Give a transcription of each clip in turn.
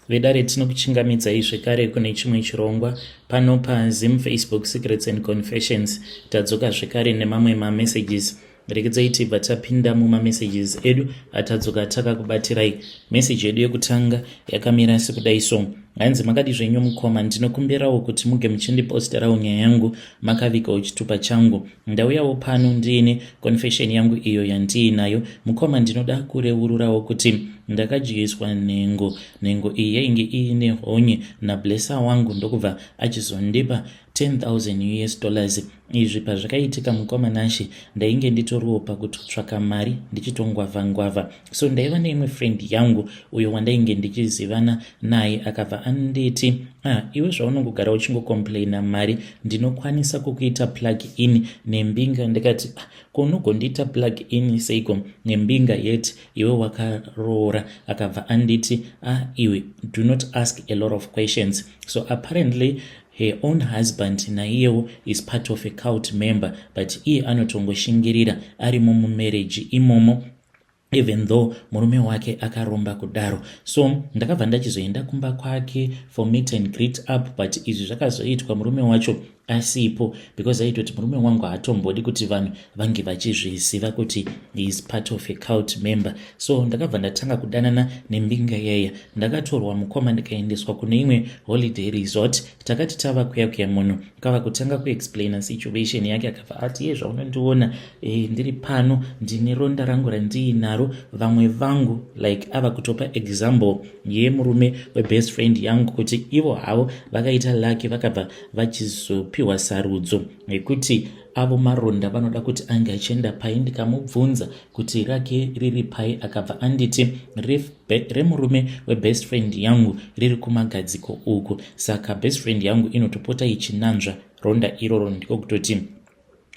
Vedare tinokuchingamidzai zvekare kune chimwe chirongwa pano paZim Facebook Secrets and Confessions. Tadzoka zvekare nemamwe mamessages. Rekedzai tibva tapinda mumamessages edu atadzoka takakubatirai. Message yedu yekutanga yakamira sekudai so: hanzi makadi zvenyu mukoma, ndinokumbirawo kuti muge muchindiposterawo nyaya yangu makavikawo chitupa changu. Ndauyawo pano ndiine confession yangu iyo yandiinayo. Mukoma, ndinoda kureururawo kuti ndakadyiswa nhengo iyi yainge iine honye nablesa wangu ndokubva achizondipa $10,000. Izvi pazvakaitika mukoma Nashi, ndainge nditoriwo pakutotsvaka mari ndichitongwavha. So ndaiva neimwe friend yangu uyo wandainge ndichizivana naye akabva anditi, iwe zvaunongogara uchingocomplaina mari, ndinokwanisa kukuita plug in nembinga. Ndikati kunogondiita plug in seiko nembinga yeti iwe wakaroora? Akabva anditi, iwe do not ask a lot of questions. So apparently her own husband naiyewo is part of a cult member, but iye anotongoshingirira arimo mumarriage imomo, even though murume wake akaromba kudaro. So ndakabva ndachizoenda kumba kwake for meet and greet up, but izvi zvakazoitwa murume wacho asipo, because aitoti murume wangu hatombodi kuti vanhu vange vachizviziva kuti he is part of a cult member. So ndakabva ndatanga kudanana nembinga yaya. Ndakatorwa mukoma ndikaendeswa kune imwe holiday resort. Takati tava kuya munhu kava kutanga kuexplaina situation yake, akabva ati ye zvaunondiona ndiri pano ndine ronda rangu randiinaro, vamwe vangu like ava kutopa example yemurume webest friend yangu kuti ivo havo vakaita lake vakabva vachizopiwa sarudzo yekuti avo maronda vanoda kuti ange achienda pai. Ndikamubvunza kuti rake riri pai, akabva anditi remurume webest friend yangu riri kumagadziko uku. Saka best friend yangu inotopota ichinanzva ronda iroro, ndiko kutoti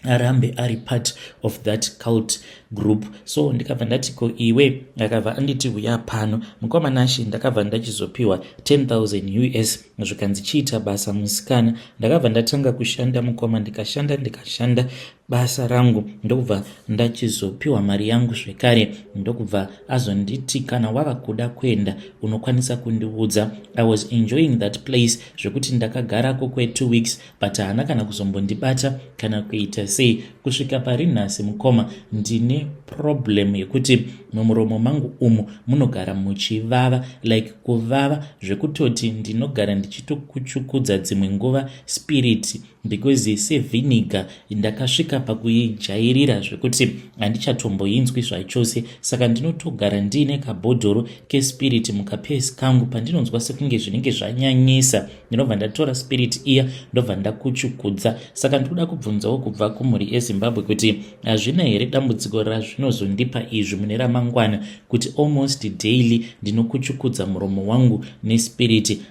arambe ari part of that cult group. So ndikabva ndatiko iwe, akabva anditi uya pano mukoma Nashi, ndakabva ndachizopiwa $10,000 zvikanzi chiita basa musikana. Ndakabva ndatanga kushanda mukoma, ndikashanda basa rangu, ndokubva ndachizopiwa mari yangu zvekare. Ndokubva azonditi kana wava kuda kuenda unokwanisa kundiudza. I was enjoying that place zvekuti ndakagarako kwe2 weeks, but haana kana kuzombondibata kana kuita sei. Kusvika pari nhasi mukoma, ndine problem yekuti mumuromo mangu umu munogara muchivava, like kuvava zvekutoti ndinogara ndichitokuchukudza dzimwe nguva spirit, because sevhiniga ndakasvika pakuijairira zvekuti handichatomboinzwi zvachose. Saka ndinotogara ndiine kabhodhoro kespirit mukapesi kangu. Pandinonzwa sekunge zvinenge zvanyanyisa, ndinobva ndatora spirit iya ndobva ndakuchukudza. Saka ndikuda kubvunzawo kubva kumhuri yeZimbabwe kuti hazvina here dambudziko razvinozondipa izvi mune ramangwana, kuti almost daily ndinokuchukudza muromo wangu nespirit.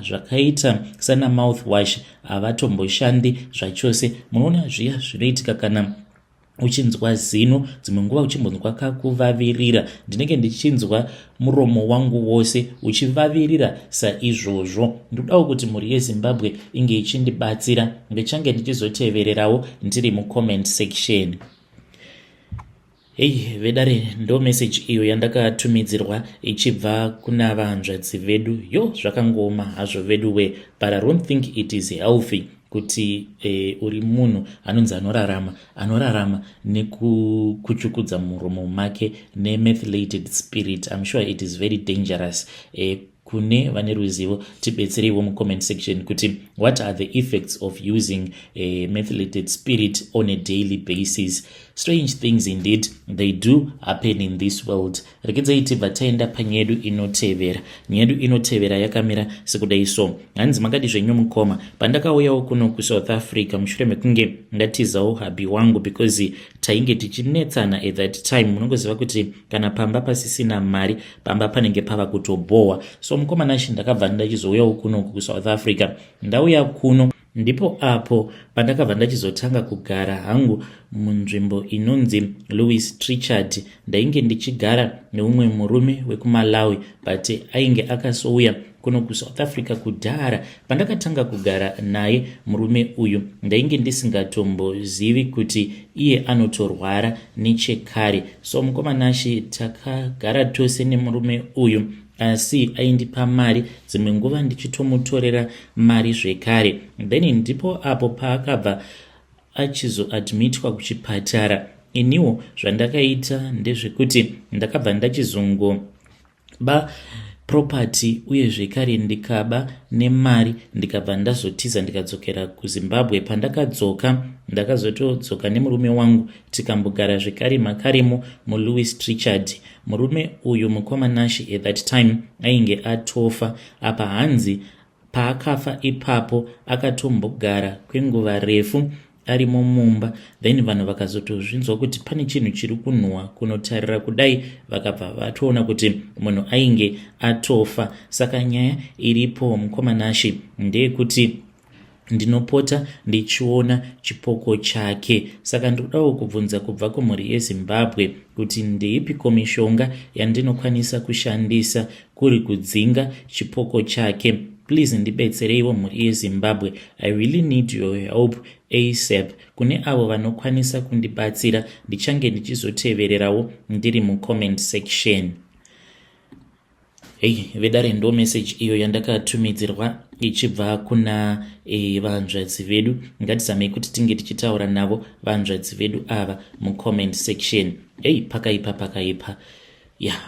Zvakaita sana mouthwash havatomboshandi zvachose. Munoona zviya zvinoitika kana uchinzwa zino, dzimwe nguva uchimbonzwa kakuvavirira. Ndinenge ndichinzwa muromo wangu wose uchivavirira saizvozvo. Ndodawo kuti mhuri yeZimbabwe inge ichindibatsira, ndichange ndichizotevererawo ndiri mucomment section. Vedare ndo message iyo yandakatumidzirwa ichibva kuna vahanzvadzi vedu. Zvakangoma hazvo vedu we, but I don't think it is healthy kuti uri munhu anonzi anorarama nekuchukudza muromo make nemethylated spirit. I'm sure it is very dangerous. Kune vane ruzivo tibetsereiwo mucomment section kuti what are the effects of using a methylated spirit on a daily basis. Strange things indeed, they do happen in this world. Rekedzai tibva taenda panyaya yedu inotevera. Nyaya yedu inotevera yakamira sekudai so: hanzi makadi zvenyu mukoma, pandakauyawo kuno kuSouth Africa mushure mekunge ndatizawo habi wangu, because tainge tichinetsana at that time. Munongoziva kuti kana pamba pasisina mari, pamba panenge pava kutobohwa. So mukoma Nashi ndakabva ndachizouyawo kuno kuSouth Africa. Ndauya kuno ndipo apo pandakabva ndachizotanga kugara hangu munzvimbo inonzi Louis Trichardt. Ndainge ndichigara neumwe murume wekuMalawi, but ainge akasouya kuno kuSouth Africa kudhara. Pandakatanga kugara naye murume uyu, ndainge ndisingatombozivi kuti iye anotorwara nechekare. So mukoma Nashi takagara tose nemurume uyu asi aindipa mari, dzimwe nguva ndichitomutorera mari zvekare. Then ndipo apo paakabva achizoadmitwa kuchipatara. Iniwo zvandakaita ndezvekuti ndakabva ndachizongoba property uye zvekare ndikaba nemari, ndikabva ndazotiza ndikadzokera kuZimbabwe. Pandakadzoka ndakazotodzoka nemurume wangu tikambogara zvekare makarimo muLouis Trichard. Murume uyu mukomanashi at that time ainge atofa, apa hanzi paakafa ipapo akatombogara kwenguva refu arimo mumba. Then vanhu vakazotozvinzwa kuti pane chinhu chiri kunhuhwa kunotarira kudai, vakabva vatoona kuti munhu ainge atofa. Saka nyaya iripo mukomanashi ndeyekuti ndinopota ndichiona chipoko chake. Saka ndodawo kubvunza kubva kumhuri yeZimbabwe kuti ndeipiko mishonga yandinokwanisa kushandisa kuri kudzinga chipoko chake. Please ndibetsereiwo mhuri yeZimbabwe. I really need your help ASAP. Kune avo vanokwanisa kundibatsira, ndichange ndichizotevererawo ndiri mucomment section. Vedare ndo message iyo yandakatumidzirwa ichibva kuna vanzvadzi vedu. Ngatizamei kuti tinge tichitaura navo vanzvadzi vedu ava mucomment section. Pakaipa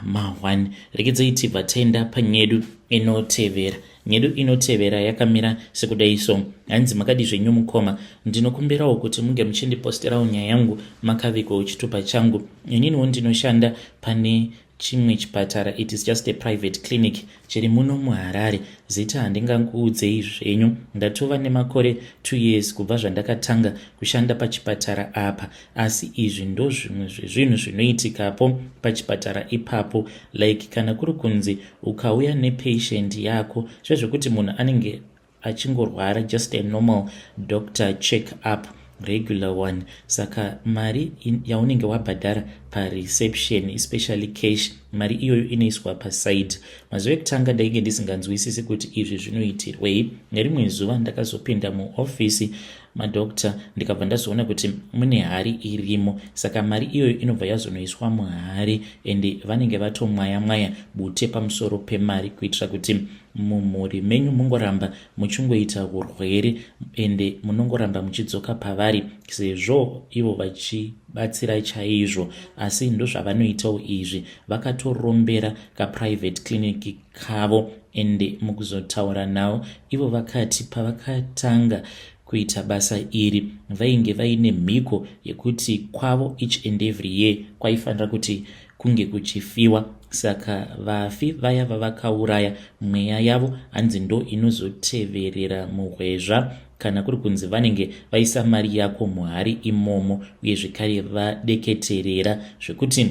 ma1. Regedzai tibva taenda panyedu inotevera. Nyedu inotevera yakamira sekudai so. Hanzi makadi zvenyu mukoma, ndinokumbirawo kuti munge muchindiposterawo nyaya yangu makaviko chitupa changu. Ininiwo ndinoshanda pane chimwe chipatara, it is just a private clinic chiri muno muHarare. Zita handinganguudzei zvenyu, ndatova nemakore 2 years kubva zvandakatanga kushanda pachipatara apa, asi izvi ndo zvimwe zvezvinhu zvinoitikapo pachipatara ipapo. Like kana kuri kunzi ukauya nepatient yako, zvezvekuti munhu anenge achingorwara, just a normal doctor check up, regular one. Saka mari yaunenge wabhadhara pareception, especially cash, mari iyoyo inoiswa paside. Mazuva ekutanga ndainge ndisinganzwisisi kuti izvi zvinoitirwei. Nerimwe zuva ndakazopinda muofisi madokta ndikabva ndazoona kuti mune hari irimo. Saka mari iyoyo inobva yazonoiswa muhari ende vanenge vatomwaya bute pamusoro pemari kuitira kuti mumhuri menyu mungoramba muchingoita urwere ende munongoramba muchidzoka pavari, sezvo ivo vachibatsira chaizvo. Asi ndo zvavanoitawo izvi, vakatorombera kaprivate clinic kavo ende mukuzotaura navo ivo vakati pavakatanga kuita basa iri vainge vaine mhiko yekuti kwavo each and every year kwaifanira kuti kunge kuchifiwa. Saka vafi vaya vavakauraya, mweya yavo hanzi ndo inozoteverera muhwezva kana kuri kunzi vanenge vaisa mari yako muhari imomo, uye zvekare vadeketerera zvekuti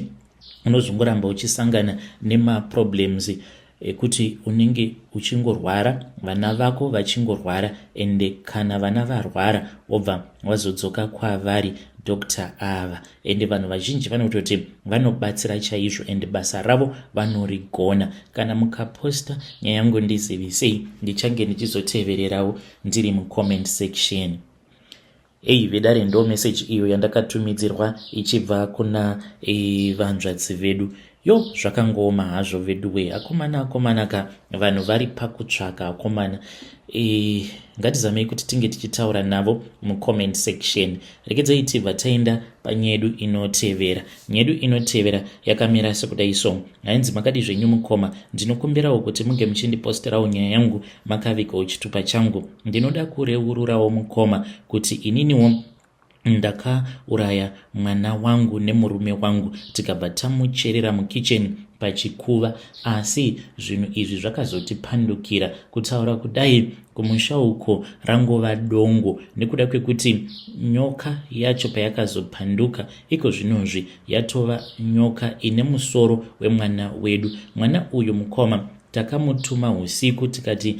unozongoramba uchisangana nemaproblems ekuti unenge uchingorwara, vana vako vachingorwara, ende kana vana varwara wobva wazodzoka kwavari dokta ava. Ende vanhu vazhinji vanototi vanobatsira chaizvo ende basa ravo vanorigona. Kana mukaposta nyaya yangu ndizivisei, ndichange ndichizotevererawo ndiri mucomment section. Vedare ndo message iyo yandakatumidzirwa ichibva kuna vanzvadzi vedu. Zvakangoma hazvo veduwe, akomanaka vanhu vari pakutsvaka akomana. Ngatizamei kuti tinge tichitaura navo mucomment section. Regedzai tibva taenda panyedu inotevera. Nyedu inotevera yakamira sekudai so. Hanzi makadi zvenyu mukoma, ndinokumbirawo kuti munge muchindiposterawo nyaya yangu makavikawo chitupa changu. Ndinoda kureururawo mukoma kuti ininiwo ndakauraya mwana wangu nemurume wangu tikabva tamucherera mukicheni pachikuva, asi zvinhu izvi zvakazotipandukira. Kutaura kudai kumusha uko rangova dongo nekuda kwekuti nyoka yacho payakazopanduka iko zvinozvi yatova nyoka ine musoro wemwana wedu. Mwana uyu mukoma takamutuma usiku tikati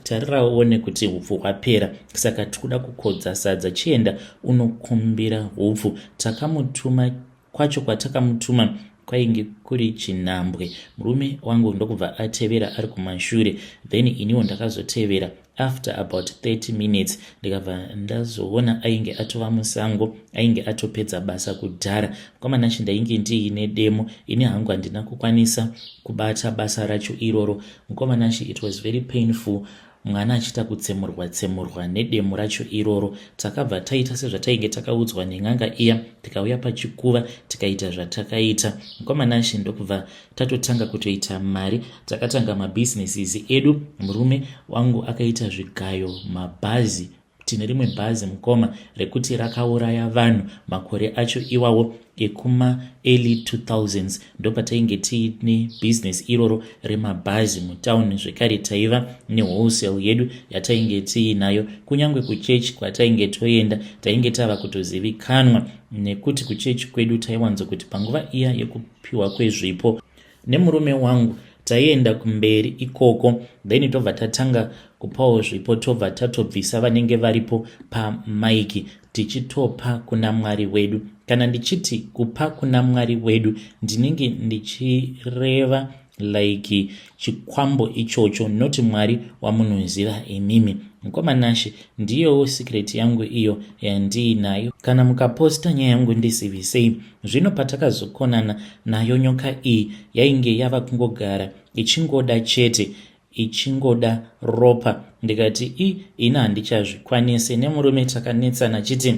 tariraone kuti hupfu hwapera, saka tikuda kukodza sadza, chienda unokumbira hupfu. Takamutuma kwacho kwatakamutuma kwainge kuri chinhambwe. Murume wangu ndokubva atevera ari kumashure, then iniwo ndakazotevera. After about 30 minutes ndikabva ndazoona ainge atova musango, ainge atopedza basa kudhara. Mukomana nacho ndainge ndiine demo, ini hangu handina kukwanisa kubata basa racho iroro. Mukomana nacho it was very painful, mwana achiita kutsemurwa nedemo racho iroro. Takabva taita sezvatainge takaudzwa nen'anga iya, tikauya pachikuva tikaita zvatakaita. Mukomana nacho ndokubva tatotanga kutoita mari, takatanga mabusinesses edu. Murume wangu akaita zvigayo, mabhazi. Tine rimwe bhazi mukoma rekuti rakauraya vanhu makore acho iwawo ekuma early 2000s. Ndopatainge tiine business iroro remabhazi mutauni. Zvekare taiva newholesale yedu yatainge tiinayo. Kunyange kuchechi kwatainge toenda tainge tava kutozivikanwa, nekuti kuchechi kwedu taiwanzo kuti panguva iya yekupiwa kwezvipo nemurume wangu taienda kumberi ikoko, then tobva tatanga kupawo zvipo, tobva tatobvisa vanenge varipo pamaiki tichitopa kuna Mwari wedu. Kana ndichiti kupa kuna Mwari wedu, ndinenge ndichireva like chikwambo ichocho, noti Mwari wamunoziva imimi. Mukomana nacho ndiyowo secret yangu iyo yandiinayo. Kana mukaposta nyaya yangu ndisivisei, zvino patakazokonana nayo nyoka iyi yainge yava kungogara ichingoda chete, ichingoda ropa. Ndikati ina handichazvikwanise. Nemurume takanetsana chiti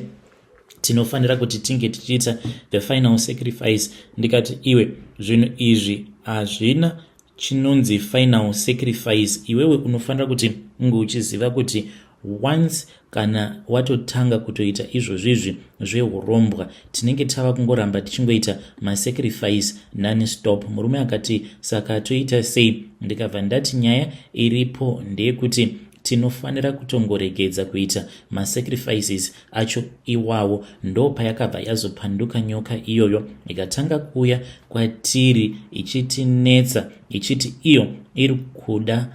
tinofanira kuti tinge tichiita the final sacrifice. Ndikati iwe, zvinhu izvi hazvina chinonzi final sacrifice. Iwewe unofanira kuti unge uchiziva kuti once kana watotanga kutoita izvozvizvi zvehurombwa, tinenge tava kungoramba tichingoita masacrifice non-stop. Murume akati saka toita sei? Ndikabva ndati nyaya iripo ndeyekuti tinofanira kutongoregedza kuita masacrifices acho iwawo. Ndo payakabva yazopanduka nyoka iyoyo ikatanga kuuya kwatiri ichitinetsa, ichiti iyo iri kuda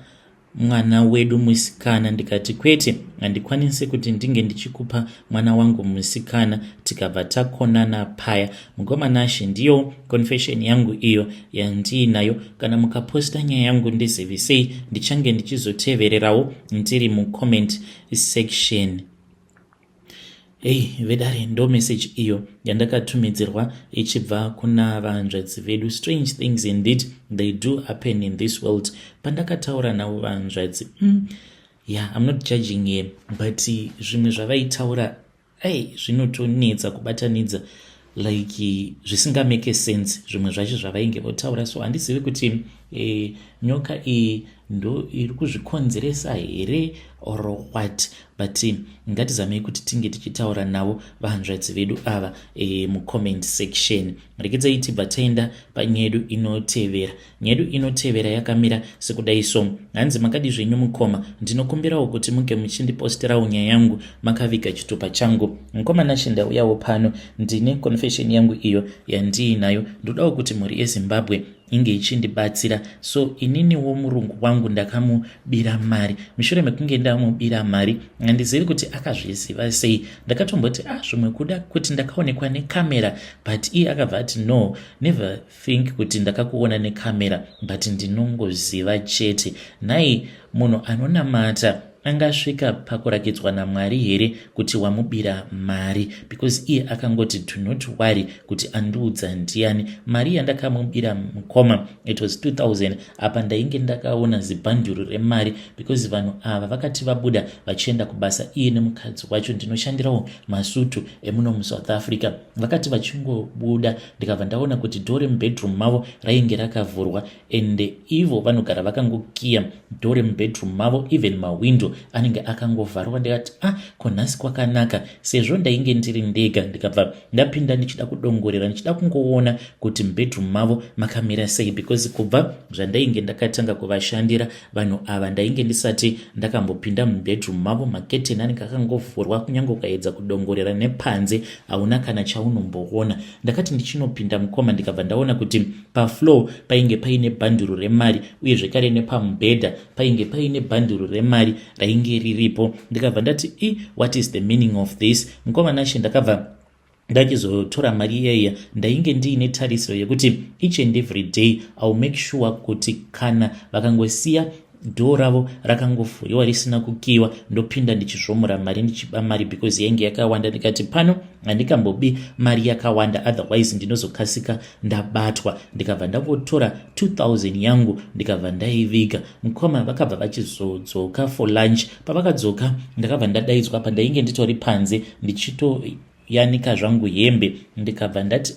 mwana wedu musikana. Ndikati kwete, handikwanisi kuti ndinge ndichikupa mwana wangu musikana. Tikabva takonana paya. Mukomana nacho ndiyo confession yangu iyo yandiinayo. Kana mukaposta nyaya yangu ndizivisei, ndichange ndichizotevererawo ndiri mucomment section. Vedare ndo message iyo yandakatumidzirwa ichibva kuna vahanzvadzi vedu. Strange things indeed they do happen in this world. Pandakataura navo vahanzvadzi, I'm not judging here, but zvimwe zvavaitaura zvinotonetsa kubatanidza, like zvisinga make sense zvimwe zvacho zvavainge votaura. So handizivi kuti nyoka iyi ndo iri kuzvikonzeresa here or what, but ngatizamei kuti tinge tichitaura navo vahanzvadzi vedu ava mucomment section. Regedzai tibva taenda panyaya yedu inotevera. Nyaya yedu inotevera yakamira sekudai so. Hanzi makadi zvenyu mukoma, ndinokumbirawo kuti muge muchindiposterawo nyaya yangu makaviga chitupa changu. Mukomana nacho ndauyawo pano ndine confession yangu iyo yandiinayo. Ndodawo kuti mhuri yeZimbabwe inge ichindibatsira. So ininiwo murungu wangu ndakamubira mari. Mushure mekunge ndamubira mari, handizivi kuti akazviziva sei. Ndakatomboti zvimwe kuda kuti ndakaonekwa nekamera, but iye akabva ati no, never think kuti ndakakuona nekamera, but ndinongoziva chete. Nhai munhu anonamata angasvika pakurakidzwa naMwari here kuti wamubira mari? Because iye akangoti do not worry kuti andiudza ndiani. Mari yandakamubira mukoma it was 2000. Apa ndainge ndakaona zibhanduru remari, because vanhu ava vakati vabuda vachienda kubasa, iye nemukadzi wacho ndinoshandirawo masutu emuno muSouth Africa, vakati vachingobuda ndikabva ndaona kuti dore mubedroom mavo rainge rakavhurwa, ende ivo vanogara vakangokiya dore mubedroom mavo, even mawindow anenge akangovharwa. Ndikati konhasi kwakanaka, sezvo ndainge ndiri ndega. Ndikabva ndapinda ndichida kudongorera, ndichida kungoona kuti mubedroom mavo makamira sei, because kubva zvandainge ndakatanga kuvashandira vanhu ava ndainge ndisati ndakambopinda mubedroom mavo. Maketeni anenge akangovhurwa, kunyange ukaedza kudongorera nepanze hauna kana chaunomboona. Ndakati ndichinopinda mukoma, ndikabva ndaona kuti pafloor painge paine bhanduru remari, uye zvekare nepamubhedha painge paine bhanduru remari rainge riripo. Ndikabva ndati what is the meaning of this? Mukomana nacho ndakabva ndachizotora mari iyeya ndainge ndiine tarisiro yekuti each and every day I'll make sure kuti kana vakangosiya dhoo ravo rakangofuriwa risina kukiwa ndopinda ndichizvomura mari ndichiba mari because yainge yakawanda. Ndikati pano handikambobi mari yakawanda otherwise ndinozokasika ndabatwa. Ndikabva ndavotora 2000 yangu ndikabva ndaiviga. Mukoma vakabva vachizodzoka for lunch. Pavakadzoka ndakabva ndadaidzwa pandainge nditori panze ndichitoyanika zvangu hembe. Ndikabva ndati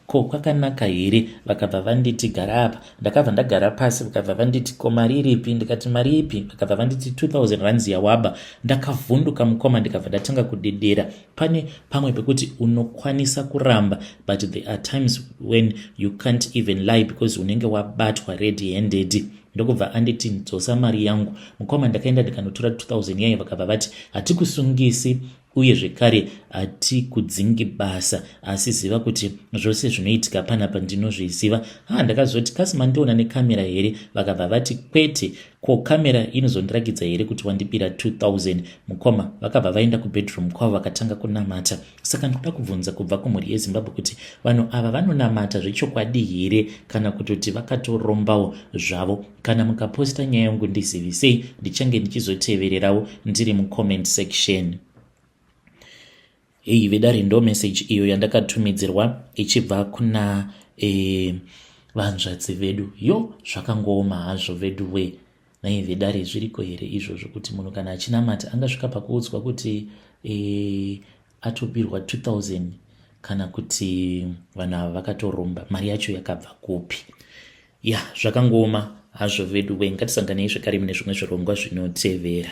ko kwakanaka here? Vakabva vanditi gara apa. Ndakabva ndagara pasi. Vakabva vanditi ko mari iripi? Ndikati mari ipi? Vakabva vanditi 2000 rands yawaba. Ndakavhunduka mukoma ndikabva ndatanga kudedera. Pane pamwe pekuti unokwanisa kuramba but there are times when you can't even lie because unenge wabatwa red handed. Ndokubva anditi ndzosa mari yangu. Mukoma ndakaenda ndikanotora 2000 yayo. Vakabva vati hatikusungisi uye zvekare hatikudzingi basa asi ziva kuti zvose zvinoitika panapa ndinozviziva. Ndakazoti kasi mandiona nekamera here? Vakabva vati kwete. Ko kamera inozondirakidza here kuti wandipira 2000? Mukoma vakabva vaenda kubedroom kwavo vakatanga kunamata. Saka ndoda kubvunza kubva kumhuri yeZimbabwe kuti vanhu ava vanonamata zvechokwadi here kana kutoti vakatorombawo zvavo? Kana mukaposta nyaya yangu ndizivisei, ndichange ndichizotevererawo ndiri mucomment section. Vedare ndo message iyo yandakatumidzirwa ichibva kuna vanzvadzi vedu. Zvakangooma hazvo vedu we. Nai vedare zviriko here izvozvo kuti munhu kana achinamata angasvika pakuudzwa kuti atopirwa 2000 kana kuti vanhu ava vakatoromba mari yacho yakabva kupi? Zvakangooma hazvo vedu we. Ngatisanganei zvekare mune zvimwe zvirongwa zvinotevera.